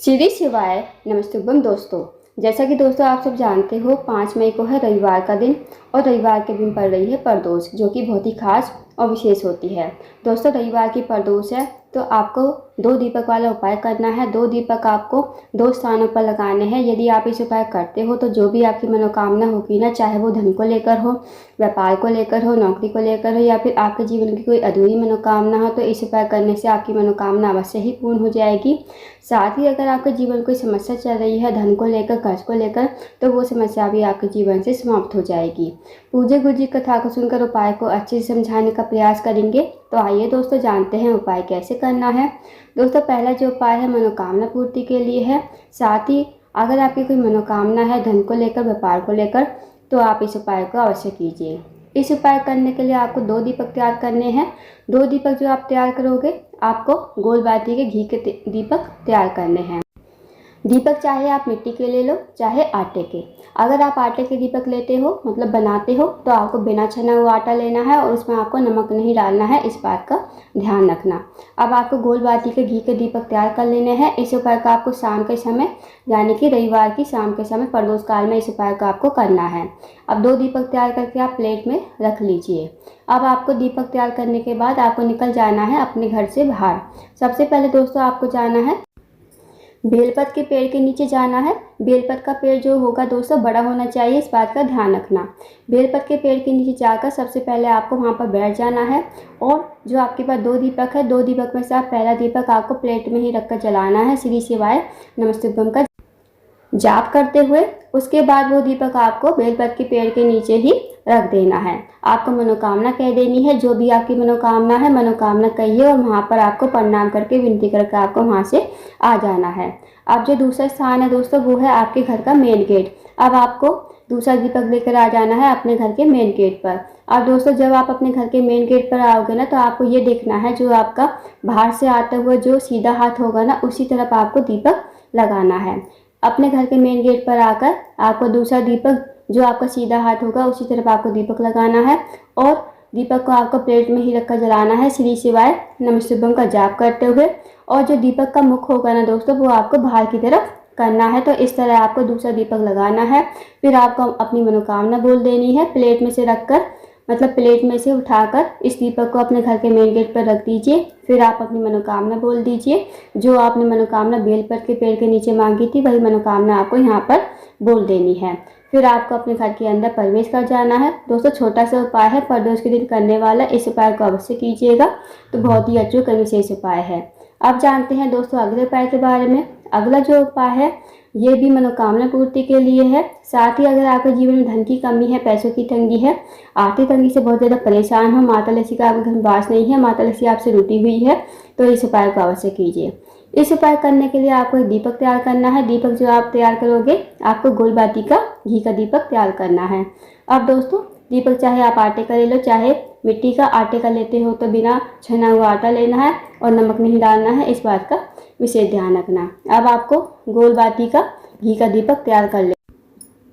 श्री शिवाय नमस्तुभ्यम दोस्तों। जैसा कि दोस्तों आप सब जानते हो 5 मई को है रविवार का दिन और रविवार के दिन पड़ रही है प्रदोष, जो कि बहुत ही खास और विशेष होती है। दोस्तों रविवार की प्रदोष है तो आपको 2 दीपक वाला उपाय करना है। 2 दीपक आपको 2 स्थानों पर लगाने हैं। यदि आप इस उपाय करते हो तो जो भी आपकी मनोकामना होगी ना, चाहे वो धन को लेकर हो, व्यापार को लेकर हो, नौकरी को लेकर हो या फिर आपके जीवन की कोई अधूरी मनोकामना हो, तो इस उपाय करने से आपकी मनोकामना अवश्य ही पूर्ण हो जाएगी। साथ ही अगर आपके जीवन कोई समस्या चल रही है धन को लेकर, कर्ज को लेकर, तो वो समस्या भी आपके जीवन से समाप्त हो जाएगी। पूज्य गुरु जी कथा को सुनकर उपाय को अच्छे से समझाने का प्रयास करेंगे। तो आइए दोस्तों जानते हैं उपाय कैसे करना है। दोस्तों पहला जो उपाय है मनोकामना पूर्ति के लिए है। साथ ही अगर आपकी कोई मनोकामना है धन को लेकर, व्यापार को लेकर, तो आप इस उपाय को अवश्य कीजिए। इस उपाय करने के लिए आपको 2 दीपक तैयार करने हैं। 2 दीपक जो आप तैयार करोगे आपको गोल बाती के घी के दीपक तैयार करने हैं। दीपक चाहे आप मिट्टी के ले लो चाहे आटे के। अगर आप आटे के दीपक लेते हो मतलब बनाते हो तो आपको बिना छना हुआ आटा लेना है और उसमें आपको नमक नहीं डालना है, इस बात का ध्यान रखना। अब आपको गोल बाती के घी के दीपक तैयार कर लेने हैं। इस उपाय का आपको शाम के समय यानी कि रविवार की शाम के समय प्रदोष काल में इस उपाय का आपको करना है। अब 2 दीपक तैयार करके आप प्लेट में रख लीजिए। अब आपको दीपक तैयार करने के बाद आपको निकल जाना है अपने घर से बाहर। सबसे पहले दोस्तों आपको जाना है बेलपत के पेड़ के नीचे जाना है। बेलपत का पेड़ जो होगा दोस्तों बड़ा होना चाहिए, इस बात का ध्यान रखना। बेलपत के पेड़ के नीचे जाकर सबसे पहले आपको वहां पर बैठ जाना है और जो आपके पास 2 दीपक है, 2 दीपक में से आप पहला दीपक आपको प्लेट में ही रखकर जलाना है श्री शिवाय नमस्तुभ्यम का जाप करते हुए। उसके बाद वो दीपक आपको बेलपत के पेड़ के नीचे ही रख देना है। आपको मनोकामना कह देनी है, जो भी आपकी मनोकामना है मनोकामना कहिए और वहाँ पर आपको प्रणाम करके विनती करके आपको वहाँ से आ जाना है। अब जो दूसरा स्थान है दोस्तों वो है आपके घर का मेन गेट। अब आपको दूसरा दीपक लेकर आ जाना है अपने घर के मेन गेट पर। अब दोस्तों जब आप अपने घर के मेन गेट पर आओगे ना तो आपको ये देखना है जो आपका बाहर से आता हुआ जो सीधा हाथ होगा ना उसी तरफ आपको दीपक लगाना है। अपने घर के मेन गेट पर आकर आपको दूसरा दीपक जो आपका सीधा हाथ होगा उसी तरफ आपको दीपक लगाना है और दीपक को आपको प्लेट में ही रखकर जलाना है श्री शिवाय नमस्तुभ्यम का जाप करते हुए। और जो दीपक का मुख होगा ना दोस्तों वो आपको बाहर की तरफ करना है। तो इस तरह आपको दूसरा दीपक लगाना है। फिर आपको अपनी मनोकामना बोल देनी है। प्लेट में से रखकर मतलब प्लेट में से उठाकर इस दीपक को अपने घर के मेन गेट पर रख दीजिए। फिर आप अपनी मनोकामना बोल दीजिए। जो आपने मनोकामना बेलपत के पेड़ के नीचे मांगी थी वही मनोकामना आपको यहाँ पर बोल देनी है। फिर आपको अपने घर के अंदर प्रवेश कर जाना है। दोस्तों छोटा सा उपाय है, प्रदोष के दिन करने वाला, इस उपाय को अवश्य कीजिएगा। तो बहुत ही अचूक और विशेष उपाय है। अब जानते हैं दोस्तों अगले उपाय के बारे में। अगला जो उपाय है ये भी मनोकामना पूर्ति के लिए है। साथ ही अगर आपके जीवन में धन की कमी है, पैसों की तंगी है, आर्थिक तंगी से बहुत ज़्यादा परेशान हो, माता लक्ष्मी का आपके घर में वास नहीं है, माता लक्ष्मी आपसे रूठी हुई है, तो इस उपाय को अवश्य कीजिए। इस उपाय करने के लिए आपको एक दीपक तैयार करना है। दीपक जो आप तैयार करोगे आपको गोल बाती का घी का दीपक तैयार करना है। अब दोस्तों दीपक चाहे आप आटे का ले लो चाहे मिट्टी का। आटे का लेते हो तो बिना छना हुआ आटा लेना है और नमक नहीं डालना है, इस बात का विशेष ध्यान रखना। अब आपको गोल बाती का घी का दीपक तैयार कर ले।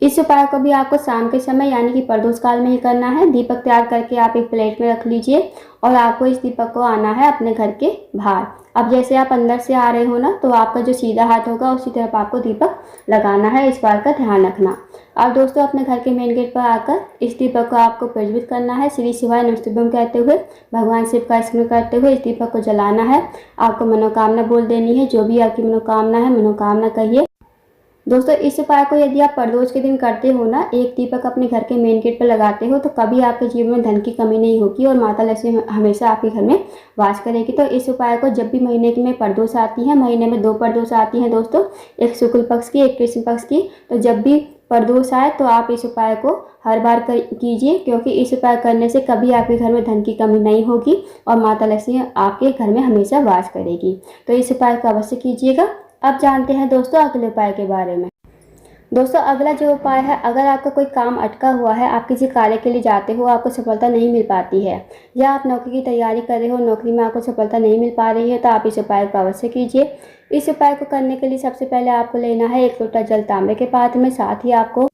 इस उपाय को भी आपको शाम के समय यानी कि प्रदोष काल में ही करना है। दीपक तैयार करके आप एक प्लेट में रख लीजिए और आपको इस दीपक को आना है अपने घर के बाहर। अब जैसे आप अंदर से आ रहे हो ना तो आपका जो सीधा हाथ होगा उसी तरफ आपको दीपक लगाना है, इस बात का ध्यान रखना। अब दोस्तों अपने घर के मेन गेट पर आकर इस दीपक को आपको प्रज्वलित करना है श्री शिवाय नमस्तुभ्यम कहते हुए, भगवान शिव का स्मरण करते हुए इस दीपक को जलाना है। आपको मनोकामना बोल देनी है, जो भी आपकी मनोकामना है मनोकामना कहिए। दोस्तों इस उपाय को यदि आप प्रदोष के दिन करते हो ना, एक दीपक अपने घर के मेन गेट पर लगाते हो, तो कभी आपके जीवन में धन की कमी नहीं होगी और माता लक्ष्मी हमेशा आपके घर में वास करेगी। तो इस उपाय को जब भी महीने में प्रदोष आती है, महीने में 2 प्रदोष आती हैं दोस्तों, एक शुक्ल पक्ष की एक कृष्ण पक्ष की, तो जब भी प्रदोष आए तो आप इस उपाय को हर बार कीजिए, क्योंकि इस उपाय करने से कभी आपके घर में धन की कमी नहीं होगी और माता लक्ष्मी आपके घर में हमेशा वास करेगी। तो इस उपाय को अवश्य कीजिएगा। अब जानते हैं दोस्तों अगले उपाय के बारे में। दोस्तों अगला जो उपाय है, अगर आपका कोई काम अटका हुआ है, आप किसी कार्य के लिए जाते हो, आपको सफलता नहीं मिल पाती है, या आप नौकरी की तैयारी कर रहे हो, नौकरी में आपको सफलता नहीं मिल पा रही है, तो आप इस उपाय को अवश्य कीजिए। इस उपाय को करने के लिए सबसे पहले आपको लेना है 1 लोटा जल तांबे के पात्र में। साथ ही आपको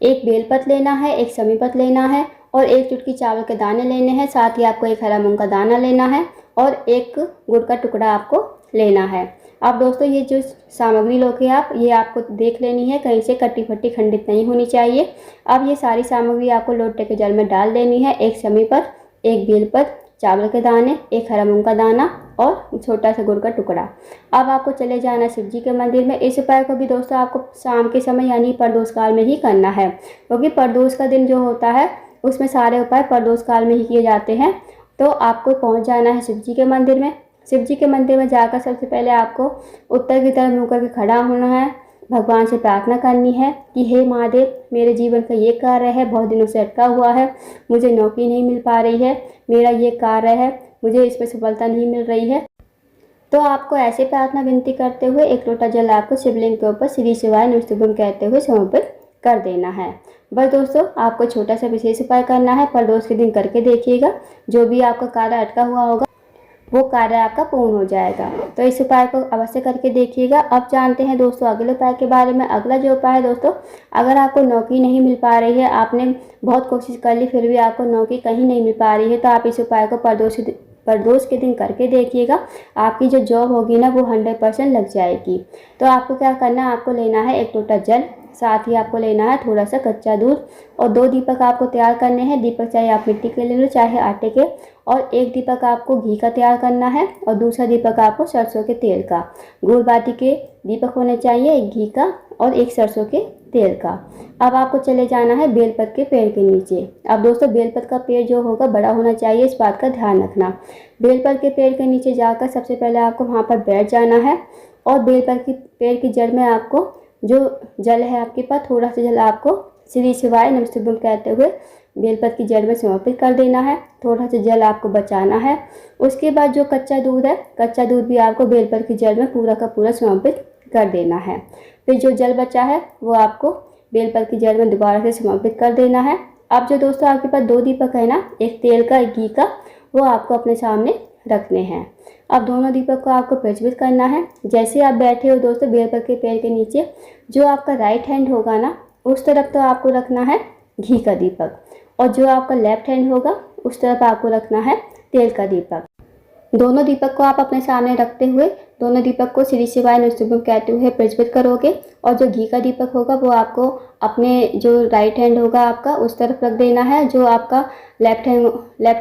एक बेलपत्र लेना है, एक समीपत्र लेना है और 1 चुटकी चावल के दाने लेने हैं। साथ ही आपको एक हरा मूंग का दाना लेना है और एक गुड़ का टुकड़ा आपको लेना है। अब दोस्तों ये जो सामग्री लोगे आप, ये आपको देख लेनी है, कहीं से कटी फटी खंडित नहीं होनी चाहिए। अब ये सारी सामग्री आपको लोटे के जल में डाल देनी है। एक समी पर, एक बेल पर, चावल के दाने, एक हरा मूंग का दाना और छोटा सा गुड़ का टुकड़ा। अब आपको चले जाना शिव जी के मंदिर में। इस उपाय को भी दोस्तों आपको शाम के समय यानी प्रदोष काल में ही करना है, क्योंकि प्रदोष का दिन जो होता है उसमें सारे उपाय प्रदोष काल में ही किए जाते हैं। तो आपको पहुंच जाना है शिव जी के मंदिर में। शिव जी के मंदिर में जाकर सबसे पहले आपको उत्तर की तरफ मुँह करके खड़ा होना है। भगवान से प्रार्थना करनी है कि हे महादेव, मेरे जीवन का ये कार्य है, बहुत दिनों से अटका हुआ है, मुझे नौकरी नहीं मिल पा रही है, मेरा ये कार्य है, मुझे इसमें सफलता नहीं मिल रही है। तो आपको ऐसे प्रार्थना विनती करते हुए एक लोटा जल आपको शिवलिंग के ऊपर श्री शिवाय नमस्तुभ्यम कहते हुए समर्पित कर देना है। बस दोस्तों, आपको छोटा सा विशेष उपाय करना है, प्रदोष के दिन करके देखिएगा, जो भी आपका कार्य अटका हुआ होगा वो कार्य आपका पूर्ण हो जाएगा। तो इस उपाय को अवश्य करके देखिएगा। अब जानते हैं दोस्तों अगले उपाय के बारे में। अगला जो उपाय है दोस्तों, अगर आपको नौकरी नहीं मिल पा रही है, आपने बहुत कोशिश कर ली फिर भी आपको नौकरी कहीं नहीं मिल पा रही है, तो आप इस उपाय को प्रदोष के दिन करके देखिएगा। आपकी जो जॉब होगी ना वो 100% लग जाएगी। तो आपको क्या करना है, आपको लेना है एक लोटा जल, साथ ही आपको लेना है थोड़ा सा कच्चा दूध और 2 दीपक आपको तैयार करने हैं। दीपक चाहे आप मिट्टी के ले लो चाहे आटे के। और एक दीपक आपको घी का तैयार करना है और दूसरा दीपक आपको सरसों के तेल का। गुड़ बाती के दीपक होने चाहिए, एक घी का और एक सरसों के तेल का। अब आपको चले जाना है बेलपत के पेड़ के नीचे। अब दोस्तों बेलपत का पेड़ जो होगा बड़ा होना चाहिए, इस बात का ध्यान रखना। बेलपत के पेड़ के नीचे जाकर सबसे पहले आपको वहाँ पर बैठ जाना है और बेलपत के पेड़ की जड़ में आपको जो जल है आपके पास, थोड़ा सा जल आपको श्री शिवाय नमस्तुभ्यम कहते हुए बेलपत की जड़ में समर्पित कर देना है। थोड़ा सा जल आपको बचाना है। उसके बाद जो कच्चा दूध है, कच्चा दूध भी आपको बेलपत की जड़ में पूरा का पूरा समर्पित कर देना है। फिर जो जल बचा है वो आपको बेलपत की जड़ में दोबारा से समर्पित कर देना है। अब जो दोस्तों आपके पास 2 दीपक है ना, एक तेल का एक घी का, वो आपको अपने सामने रखने हैं। अब दोनों दीपक को आपको प्रज्वलित करना है। जैसे आप बैठे हो दोस्तों बेलपत के पेड़ के नीचे, जो आपका राइट हैंड होगा ना उस तरफ तो आपको रखना है घी का दीपक, और जो आपका लेफ्ट हैंड होगा उस तरफ आपको रखना है तेल का दीपक। दोनों दीपक को आप अपने सामने रखते हुए दोनों दीपक को श्री शिवाय नमस्तुभ्यम कहते हुए प्रज्वलित करोगे। और जो घी का दीपक होगा वो आपको अपने जो राइट हैंड होगा आपका उस तरफ रख देना है, जो आपका लेफ्ट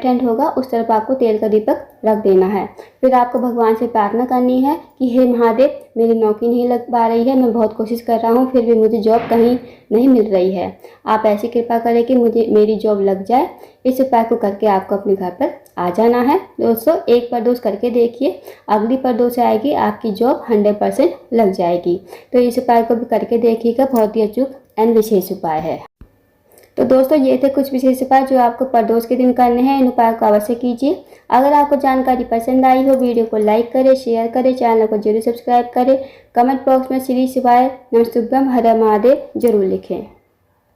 हैंड होगा उस तरफ आपको तेल का दीपक रख देना है। फिर आपको भगवान से प्रार्थना करनी है कि हे महादेव, मेरी नौकरी नहीं लग पा रही है, मैं बहुत कोशिश कर रहा हूँ फिर भी मुझे जॉब कहीं नहीं मिल रही है, आप ऐसी कृपा करें कि मुझे मेरी जॉब लग जाए। इस उपाय को करके आपको अपने घर पर आ जाना है। दोस्तों एक प्रदोष करके देखिए, अगली प्रदोष आएगी आपकी जॉब 100% लग जाएगी। तो इस उपाय को भी करके देखिएगा, बहुत ही अचूक एंड विशेष उपाय है। तो दोस्तों ये थे कुछ विशेष उपाय जो आपको प्रदोष के दिन करने हैं। इन उपायों को अवश्य कीजिए। अगर आपको जानकारी पसंद आई हो, वीडियो को लाइक करें, शेयर करें, चैनल को जरूर सब्सक्राइब करें। कमेंट बॉक्स में श्री शिवाय नमस्तुभ्यम हर महादेव जरूर लिखें।